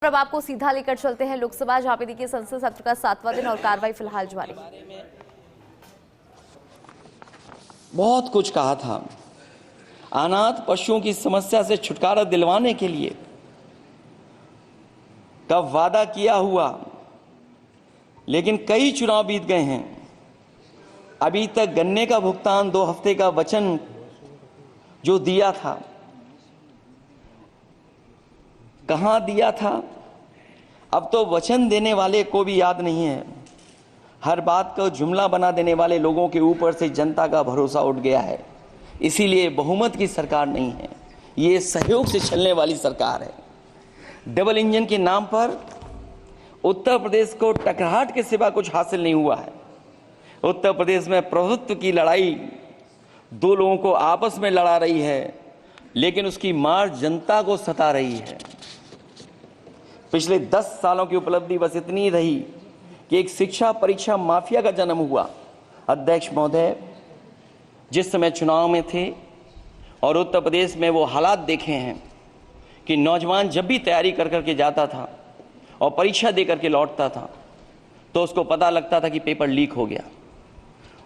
अब आपको सीधा लेकर चलते हैं लोकसभा, जहां पे देखिए संसद सत्र का 7वां दिन और कार्रवाई फिलहाल जारी। बहुत कुछ कहा था। अनाथ पशुओं की समस्या से छुटकारा दिलवाने के लिए का वादा किया हुआ, लेकिन कई चुनाव बीत गए हैं, अभी तक गन्ने का भुगतान 2 हफ्ते का वचन जो दिया था, कहां दिया था? अब तो वचन देने वाले को भी याद नहीं है। हर बात को जुमला बना देने वाले लोगों के ऊपर से जनता का भरोसा उठ गया है। इसीलिए बहुमत की सरकार नहीं है, ये सहयोग से चलने वाली सरकार है। डबल इंजन के नाम पर उत्तर प्रदेश को टकराहट के सिवा कुछ हासिल नहीं हुआ है। उत्तर प्रदेश में प्रभुत्व की लड़ाई 2 लोगों को आपस में लड़ा रही है, लेकिन उसकी मार जनता को सता रही है। पिछले 10 सालों की उपलब्धि बस इतनी रही कि एक शिक्षा परीक्षा माफिया का जन्म हुआ। अध्यक्ष महोदय, जिस समय चुनाव में थे और उत्तर प्रदेश में वो हालात देखे हैं कि नौजवान जब भी तैयारी कर करके जाता था और परीक्षा दे करके लौटता था तो उसको पता लगता था कि पेपर लीक हो गया।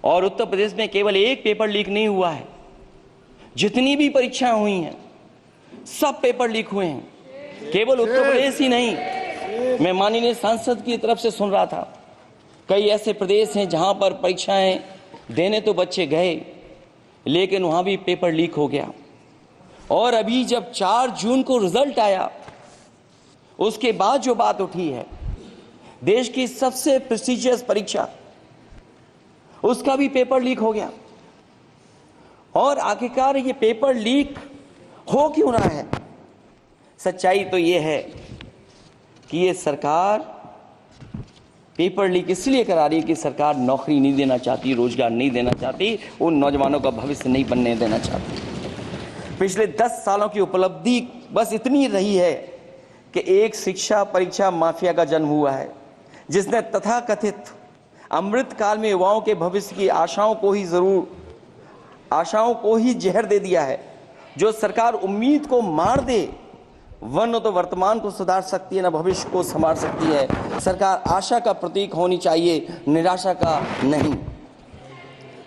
और उत्तर प्रदेश में केवल एक पेपर लीक नहीं हुआ है, जितनी भी परीक्षाएं हुई हैं सब पेपर लीक हुए हैं। केवल उत्तर प्रदेश ही नहीं, मैं माननीय सांसद की तरफ से सुन रहा था, कई ऐसे प्रदेश हैं जहां पर परीक्षाएं देने तो बच्चे गए, लेकिन वहां भी पेपर लीक हो गया। और अभी जब 4 जून को रिजल्ट आया, उसके बाद जो बात उठी है, देश की सबसे प्रेस्टिजियस परीक्षा, उसका भी पेपर लीक हो गया। और आखिरकार ये पेपर लीक हो क्यों रहा है? सच्चाई तो ये है कि ये सरकार पेपर लीक इसलिए करा रही है कि सरकार नौकरी नहीं देना चाहती, रोजगार नहीं देना चाहती, उन नौजवानों का भविष्य नहीं बनने देना चाहती। पिछले 10 सालों की उपलब्धि बस इतनी रही है कि एक शिक्षा परीक्षा माफिया का जन्म हुआ है, जिसने तथाकथित अमृत काल में युवाओं के भविष्य की आशाओं को ही जहर दे दिया है। जो सरकार उम्मीद को मार दे, वह न तो वर्तमान को सुधार सकती है, न भविष्य को संवार सकती है। सरकार आशा का प्रतीक होनी चाहिए, निराशा का नहीं।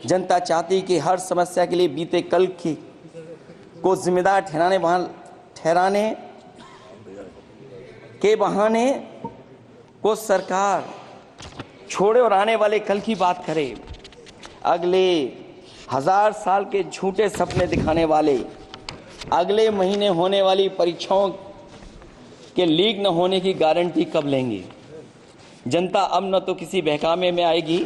जनता चाहती कि हर समस्या के लिए बीते कल को जिम्मेदार ठहराने के बहाने को सरकार छोड़े और आने वाले कल की बात करे। अगले 1000 साल के झूठे सपने दिखाने वाले अगले महीने होने वाली परीक्षाओं के लीक न होने की गारंटी कब लेंगे? जनता अब न तो किसी बहकावे में आएगी